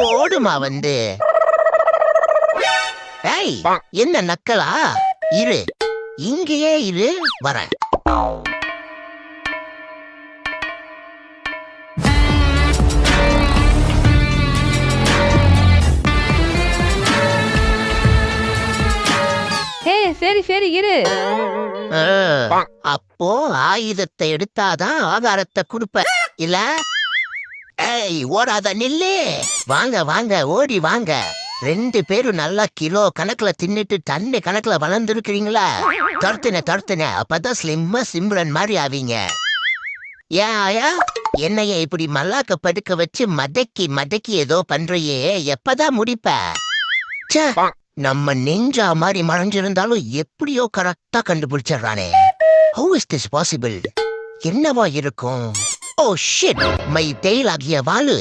போடுமா வந்து. ஏய், என்ன நக்கலா? இரு, இங்கேயே இரு, வரேன். சரி சரி இரு. அப்போ ஆயுதத்தை எடுத்தாதான் ஆதாரத்தை கொடுப்ப இல்ல? ஏய், ஓடாத நில்லு. வாங்க வாங்க, ஓடி வாங்க. 2 பேரும் நல்லா கிலோ கணக்குல தின்னுட்டு தண்ணி கணக்குல வளர்ந்துருக்கிறீங்களா? தடுத்துன அப்பதான் ஸ்லிம்மா சிம்ரன் மாதிரி ஆவீங்க. ஏன் ஆயா, என்னைய இப்படி மல்லாக்க படுக்க வச்சு மடக்கி மடக்கி ஏதோ பண்றையே, எப்பதான் முடிப்ப? ச்சே, நம்ம நெஞ்சா மாதிரி மறைஞ்சிருந்தாலும் எப்படியோ கரெக்டா கண்டுபிடிச்சிடறானே. How is this possible? என்னவா இருக்கும்? ஓ ஷிட், மை டெய்ல் ஆகிய வாளு.